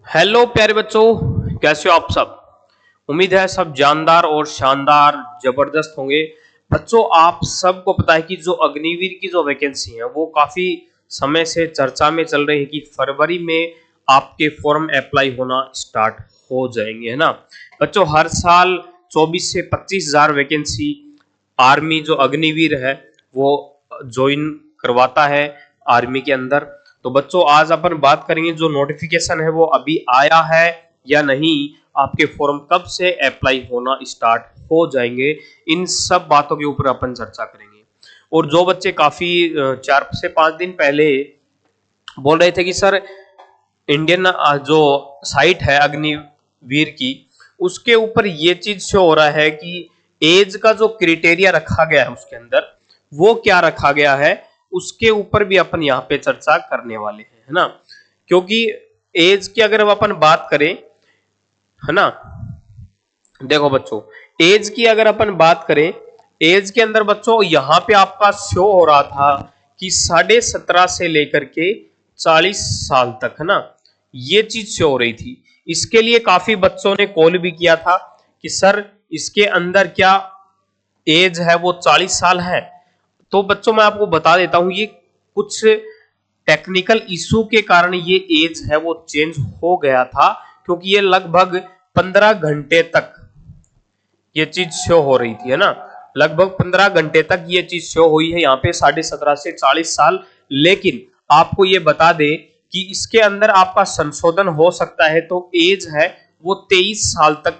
Hello प्यारे बच्चों, कैसे हो आप सब। उम्मीद है सब जानदार और शानदार जबरदस्त होंगे। बच्चों, आप सबको पता है कि जो अग्निवीर की जो वैकेंसी है वो काफी समय से चर्चा में चल रही है कि फरवरी में आपके फॉर्म अप्लाई होना स्टार्ट हो जाएंगे, है ना। बच्चों, हर साल 24 से 25,000 वैकेंसी आर्मी जो अग्निवीर है वो ज्वाइन करवाता है आर्मी के अंदर। तो बच्चों, आज अपन बात करेंगे जो नोटिफिकेशन है वो अभी आया है या नहीं, आपके फॉर्म कब से अप्लाई होना स्टार्ट हो जाएंगे, इन सब बातों के ऊपर अपन चर्चा करेंगे। और जो बच्चे काफी 4 से 5 दिन पहले बोल रहे थे कि सर इंडियन जो साइट है अग्निवीर की, उसके ऊपर ये चीज शो हो रहा है कि एज का जो क्राइटेरिया रखा गया है उसके अंदर वो क्या रखा गया है, उसके ऊपर भी अपन यहाँ पे चर्चा करने वाले हैं, है ना। क्योंकि एज की अगर अपन बात करें, है ना, देखो बच्चों, एज की अगर अपन बात करें, एज के अंदर बच्चों यहाँ पे आपका शो हो रहा था कि 17.5 से लेकर के 40 साल तक, है ना, ये चीज शो हो रही थी। इसके लिए काफी बच्चों ने कॉल भी किया था कि सर इसके अंदर क्या एज है वो 40 साल है। तो बच्चों, मैं आपको बता देता हूं, ये कुछ टेक्निकल इशू के कारण ये एज है वो चेंज हो गया था, क्योंकि ये लगभग 15 घंटे तक ये चीज शो हो रही थी, है ना। लगभग 15 घंटे तक ये चीज शो हुई है यहाँ पे 17.5 से 40 साल। लेकिन आपको ये बता दे कि इसके अंदर आपका संशोधन हो सकता है, तो एज है वो 23 साल तक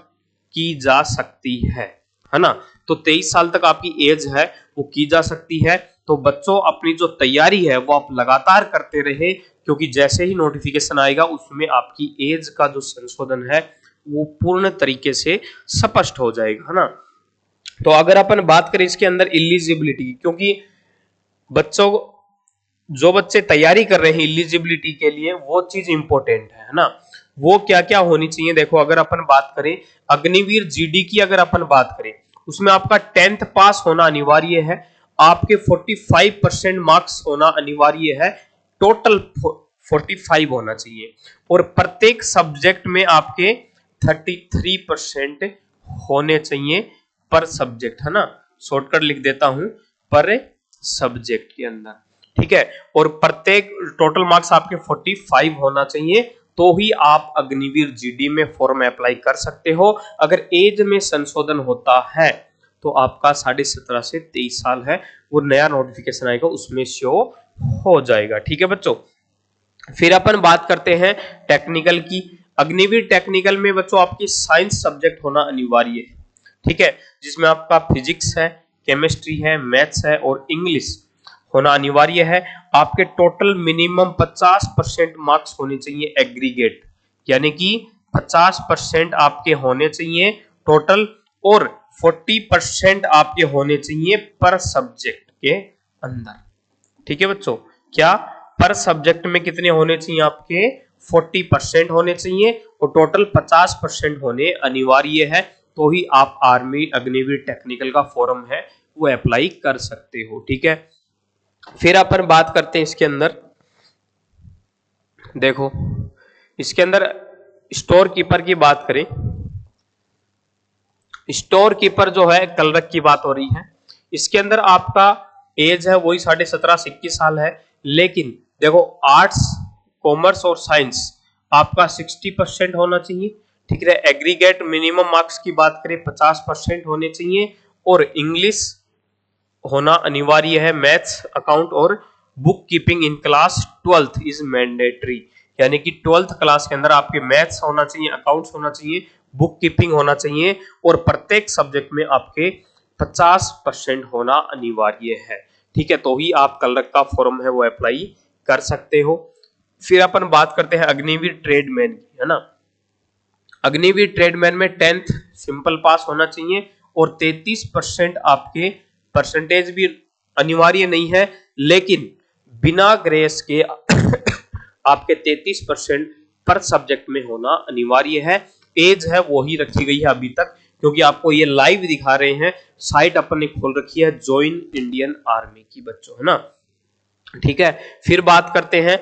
की जा सकती है ना। तो 23 साल तक आपकी एज है वो की जा सकती है। तो बच्चों, अपनी जो तैयारी है वो आप लगातार करते रहे, क्योंकि जैसे ही नोटिफिकेशन आएगा उसमें आपकी एज का जो संशोधन है वो पूर्ण तरीके से स्पष्ट हो जाएगा, है ना। तो अगर अपन बात करें इसके अंदर इलिजिबिलिटी की, क्योंकि बच्चों जो बच्चे तैयारी कर रहे हैं इलिजिबिलिटी के लिए वो चीज इंपॉर्टेंट है ना। वो क्या क्या होनी चाहिए, देखो अगर अपन बात करें अग्निवीर जीडी की, अगर अपन बात करें उसमें आपका 10th पास होना अनिवार्य है, आपके 45% मार्क्स होना अनिवार्य है, टोटल 45 होना चाहिए, और प्रत्येक सब्जेक्ट में आपके 33% होने चाहिए पर सब्जेक्ट, है ना। शॉर्टकट लिख देता हूं, पर सब्जेक्ट के अंदर, ठीक है। और प्रत्येक टोटल मार्क्स आपके 45 होना चाहिए, तो ही आप अग्निवीर जीडी में फॉर्म अप्लाई कर सकते हो। अगर एज में संशोधन होता है तो आपका 17.5 से 23 साल है, वो नया नोटिफिकेशन आएगा उसमें शो हो जाएगा, ठीक है बच्चों। फिर अपन बात करते हैं टेक्निकल की। अग्निवीर टेक्निकल में बच्चों आपकी साइंस सब्जेक्ट होना अनिवार्य है, ठीक है, जिसमें आपका फिजिक्स है, केमिस्ट्री है, मैथ्स है और इंग्लिश होना अनिवार्य है। आपके टोटल मिनिमम 50% मार्क्स होने चाहिए एग्रीगेट, यानी कि 50% आपके होने चाहिए टोटल, और 40% आपके होने चाहिए पर सब्जेक्ट के अंदर, ठीक है बच्चों। क्या पर सब्जेक्ट में कितने होने चाहिए आपके 40% होने चाहिए, और टोटल 50% होने अनिवार्य है, तो ही आप आर्मी अग्निवीर टेक्निकल का फॉर्म है वो अप्लाई कर सकते हो, ठीक है। फिर अपन बात करते हैं इसके अंदर, देखो इसके अंदर स्टोर कीपर की बात करें, स्टोर कीपर जो है क्लर्क की बात हो रही है। इसके अंदर आपका एज है वही 17.5 से 21 साल है, लेकिन देखो आर्ट्स, कॉमर्स और साइंस आपका 60% होना चाहिए, ठीक है। एग्रीगेट मिनिमम मार्क्स की बात करें 50% होने चाहिए, और इंग्लिश होना अनिवार्य है, मैथ्स, अकाउंट और book keeping in class 12th is mandatory, यानी कि 12th क्लास के अंदर आपके मैथ्स होना चाहिए, अकाउंट्स होना चाहिए, बुक कीपिंग होना चाहिए, और प्रत्येक सब्जेक्ट में आपके 50% होना अनिवार्य है, ठीक है। तो ही आप क्लर्क का फॉर्म है वो अप्लाई कर सकते हो। फिर अपन बात करते हैं अग्निवीर ट्रेडमैन की, है ना। अग्निवीर ट्रेडमैन में 10th सिंपल पास होना चाहिए, और 33% आपके परसेंटेज भी अनिवार्य नहीं है, लेकिन बिना ग्रेस के आपके 33% पर सब्जेक्ट में होना अनिवार्य है। एज है वो ही रखी गई है अभी तक, क्योंकि आपको ये लाइव दिखा रहे हैं, साइट अपन ने खोल रखी है ज्वाइन इंडियन आर्मी की बच्चों, है ना, ठीक है। फिर बात करते हैं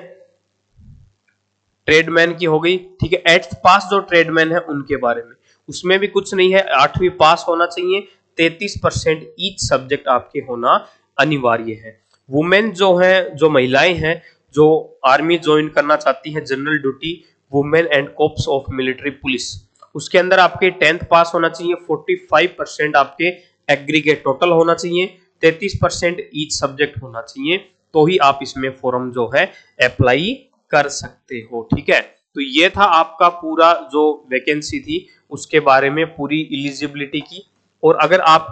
ट्रेडमैन की हो गई, ठीक है। 8th पास जो ट्रेडमैन है उनके बारे में, उसमें भी कुछ नहीं है, 8वीं पास होना चाहिए, 33% ईच सब्जेक्ट आपके होना अनिवार्य है। वुमेन जो है, जो महिलाएं हैं जो आर्मी ज्वाइन करना चाहती हैं, general duty, women and cops of military police, उसके अंदर आपके 10th पास होना चाहिए, 45% आपके एग्रीगेट टोटल होना चाहिए, 33% ईच सब्जेक्ट होना चाहिए, तो ही आप इसमें फॉर्म जो है अप्लाई कर सकते हो, ठीक है। तो ये था आपका पूरा जो वैकेंसी थी उसके बारे में, पूरी इलिजिबिलिटी की। और अगर आप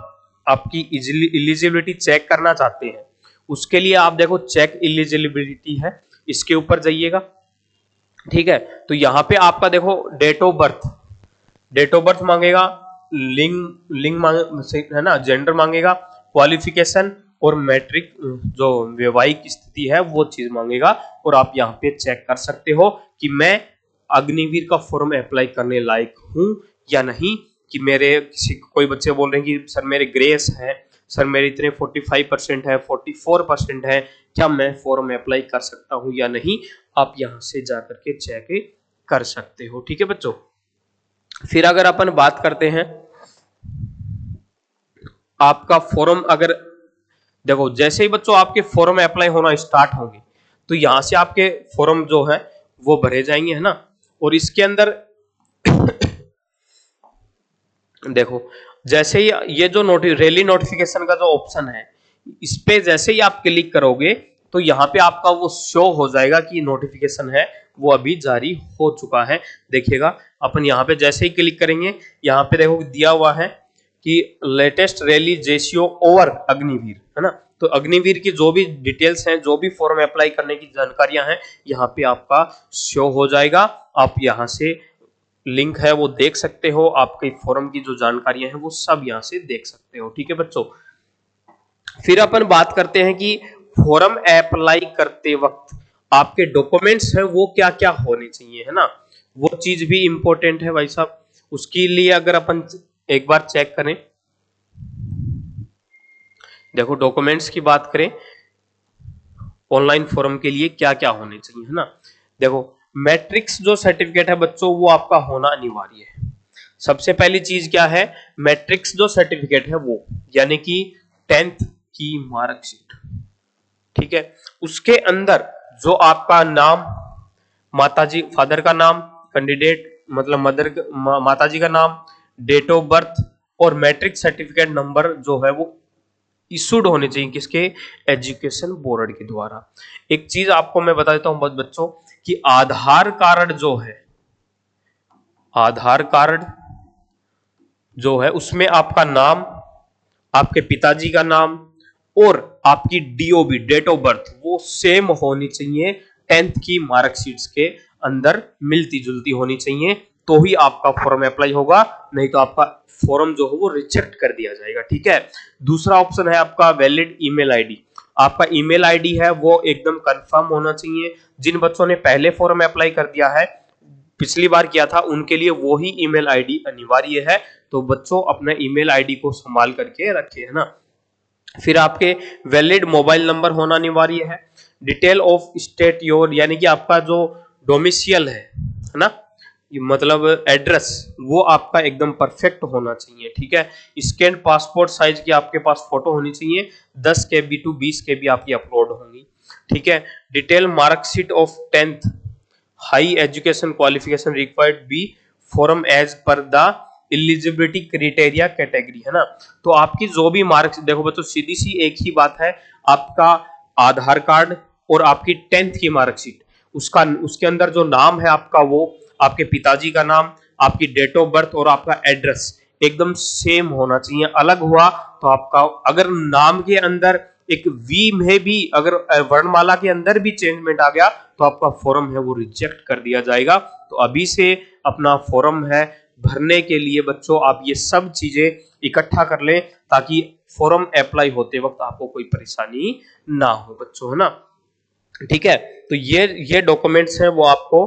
आपकी इलिजिबिलिटी चेक करना चाहते हैं, उसके लिए आप देखो चेक इलिजिबिलिटी है, इसके ऊपर जाइएगा, ठीक है। तो यहाँ पे आपका देखो डेट ऑफ बर्थ मांगेगा, लिंग लिंग है ना, जेंडर मांगेगा, क्वालिफिकेशन और मैट्रिक जो वैवाहिक स्थिति है वो चीज मांगेगा। और आप यहाँ पे चेक कर सकते हो कि मैं अग्निवीर का फॉर्म अप्लाई करने लायक हूं या नहीं। कि मेरे किसी कोई बच्चे बोल रहे हैं कि सर मेरे ग्रेस है, सर मेरे इतने 45% है, 44% है, क्या मैं फॉर्म अप्लाई कर सकता हूं या नहीं, आप यहां से जाकर के चेक कर सकते हो, ठीक है बच्चों। फिर अगर अपन बात करते हैं आपका फॉर्म, अगर देखो जैसे ही बच्चों आपके फॉर्म अप्लाई होना स्टार्ट होंगे, तो यहां से आपके फॉर्म जो है वो भरे जाएंगे, है ना। और इसके अंदर देखो जैसे ही ये जो रैली नोटिफिकेशन का जो ऑप्शन है, इस पे जैसे ही आप क्लिक करोगे तो यहाँ पे आपका वो शो हो जाएगा कि नोटिफिकेशन है वो अभी जारी हो चुका है। देखिएगा अपन यहाँ पे जैसे ही क्लिक करेंगे, यहाँ पे देखो दिया हुआ है कि latest rally JCO over Agniveer, है ना। तो अग्निवीर की जो भी डिटेल्स हैं, जो भी फॉर्म अप्लाई करने की जानकारियां हैं, यहाँ पे आपका शो हो जाएगा। आप यहाँ से लिंक है वो देख सकते हो, आपके फॉर्म की जो जानकारियां हैं वो सब यहाँ से देख सकते हो, ठीक है बच्चों। फिर अपन बात करते हैं कि फॉर्म अप्लाई करते वक्त आपके डॉक्यूमेंट्स हैं वो क्या क्या होने चाहिए, है ना। वो चीज भी इंपॉर्टेंट है भाई साहब। उसके लिए अगर अपन एक बार चेक करें, देखो डॉक्यूमेंट्स की बात करें ऑनलाइन फॉर्म के लिए क्या क्या होने चाहिए, है ना। देखो मैट्रिक्स जो सर्टिफिकेट है बच्चों वो आपका होना अनिवार्य है। सबसे पहली चीज क्या है, मैट्रिक्स जो सर्टिफिकेट है वो, यानी कि 10th की मार्कशीट, ठीक है। उसके अंदर जो आपका नाम, माताजी फादर का नाम, कैंडिडेट मतलब मदर माताजी का नाम, डेट ऑफ बर्थ और मैट्रिक सर्टिफिकेट नंबर जो है वो इशूड होने चाहिए किसके, एजुकेशन बोर्ड के द्वारा। एक चीज आपको मैं बता देता हूं बच्चों कि आधार कार्ड जो है, आधार कार्ड जो है उसमें आपका नाम, आपके पिताजी का नाम और आपकी डीओबी डेट ऑफ बर्थ वो सेम होनी चाहिए, 10th की मार्कशीट्स के अंदर मिलती जुलती होनी चाहिए, तो ही आपका फॉर्म अप्लाई होगा, नहीं तो आपका फॉर्म जो है वो रिजेक्ट कर दिया जाएगा, ठीक है। दूसरा ऑप्शन है आपका वैलिड ईमेल आईडी। आपका ईमेल आईडी है वो एकदम कंफर्म होना चाहिए। जिन बच्चों ने पहले फॉर्म अप्लाई कर दिया है, पिछली बार किया था, उनके लिए वही ईमेल आईडी अनिवार्य है। तो बच्चों अपने ईमेल आईडी को संभाल करके रखें, है ना। फिर आपके वैलिड मोबाइल नंबर होना अनिवार्य है। डिटेल ऑफ स्टेट योर, यानी कि आपका जो डोमिसियल है ना, मतलब एड्रेस, वो आपका एकदम परफेक्ट होना चाहिए, ठीक है। स्कैन पासपोर्ट साइज की आपके पास फोटो होनी चाहिए, 10 KB टू 20 KB आपकी अपलोड होंगी, ठीक है। Detail marksheet of 10th high education qualification required be form as per the eligibility criteria category, है ना। तो आपकी जो भी मार्क्स, देखो बच्चों सीधी सी एक ही बात है, आपका आधार कार्ड और आपकी 10th की मार्कशीट, उसका उसके अंदर जो नाम है आपका, वो आपके पिताजी का नाम, आपकी डेट ऑफ बर्थ और आपका एड्रेस एकदम सेम होना चाहिए। अलग हुआ तो आपका, अगर नाम के अंदर एक वी में भी अगर वर्णमाला के अंदर भी चेंजमेंट आ गया तो आपका फॉर्म है वो रिजेक्ट कर दिया जाएगा। तो अभी से अपना फॉर्म है भरने के लिए बच्चों आप ये सब चीजें इकट्ठा कर लें, ताकि फॉर्म अप्लाई होते वक्त आपको कोई परेशानी ना हो बच्चों, है ना, ठीक है। तो ये डॉक्यूमेंट्स हैं वो आपको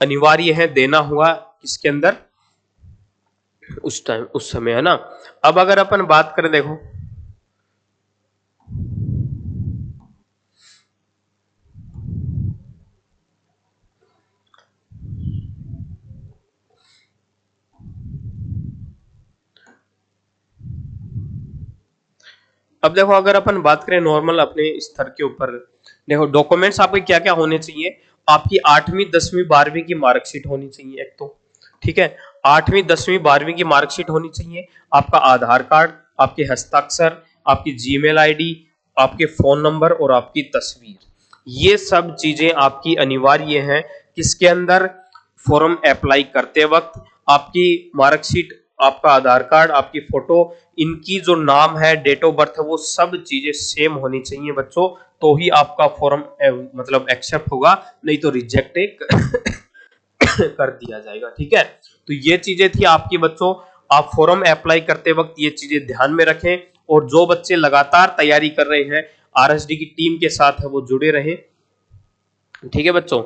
अनिवार्य है देना हुआ इसके अंदर उस टाइम उस समय, है ना। अब अगर अपन बात करें, देखो अब देखो अगर अपन बात करें नॉर्मल अपने स्तर के ऊपर, देखो डॉक्यूमेंट्स आपके क्या क्या होने चाहिए। आपकी 8वीं 10वीं 12वीं की मार्कशीट होनी चाहिए एक तो, ठीक है। 8वीं 10वीं 12वीं की मार्कशीट होनी चाहिए, आपका आधार कार्ड, आपके हस्ताक्षर, आपकी जीमेल आईडी, आपके फोन नंबर और आपकी तस्वीर, ये सब चीजें आपकी अनिवार्य हैं। किसके अंदर, फॉर्म अप्लाई करते वक्त। आपकी मार्कशीट, आपका आधार कार्ड, आपकी फोटो, इनकी जो नाम है, डेट ऑफ बर्थ है, वो सब चीजें सेम होनी चाहिए बच्चों, तो ही आपका फॉर्म मतलब एक्सेप्ट होगा, नहीं तो रिजेक्ट कर दिया जाएगा, ठीक है। तो ये चीजें थी आपकी बच्चों, आप फॉर्म अप्लाई करते वक्त ये चीजें ध्यान में रखें, और जो बच्चे लगातार तैयारी कर रहे हैं आरएसडी की टीम के साथ है वो जुड़े रहें, ठीक है बच्चों।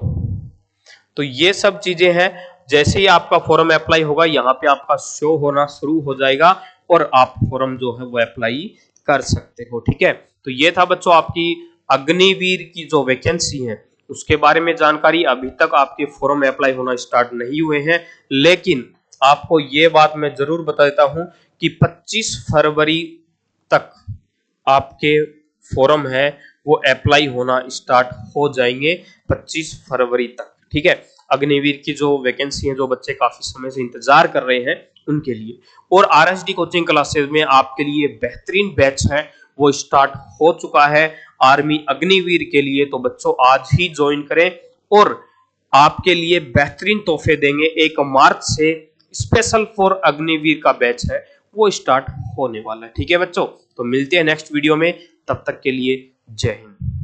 तो ये सब चीजें हैं, जैसे ही आपका फॉर्म अप्लाई होगा यहाँ पे आपका शो होना शुरू हो जाएगा और आप फॉर्म जो है वो अप्लाई कर सकते हो, ठीक है। तो ये था बच्चों आपकी अग्निवीर की जो वैकेंसी है उसके बारे में जानकारी। अभी तक आपके फॉर्म अप्लाई होना स्टार्ट नहीं हुए हैं, लेकिन आपको ये बात मैं जरूर बता देता हूं कि 25 फरवरी तक आपके फॉर्म है वो अप्लाई होना स्टार्ट हो जाएंगे, 25 फरवरी तक, ठीक है। अग्निवीर की जो वैकेंसी है, जो बच्चे काफी समय से इंतजार कर रहे हैं उनके लिए। और आरएसडी कोचिंग क्लासेस में आपके लिए बेहतरीन बैच है वो स्टार्ट हो चुका है आर्मी अग्निवीर के लिए, तो बच्चों आज ही ज्वाइन करें, और आपके लिए बेहतरीन तोहफे देंगे। 1 मार्च से स्पेशल फॉर अग्निवीर का बैच है वो स्टार्ट होने वाला है, ठीक है बच्चों। तो मिलते हैं नेक्स्ट वीडियो में, तब तक के लिए जय हिंद।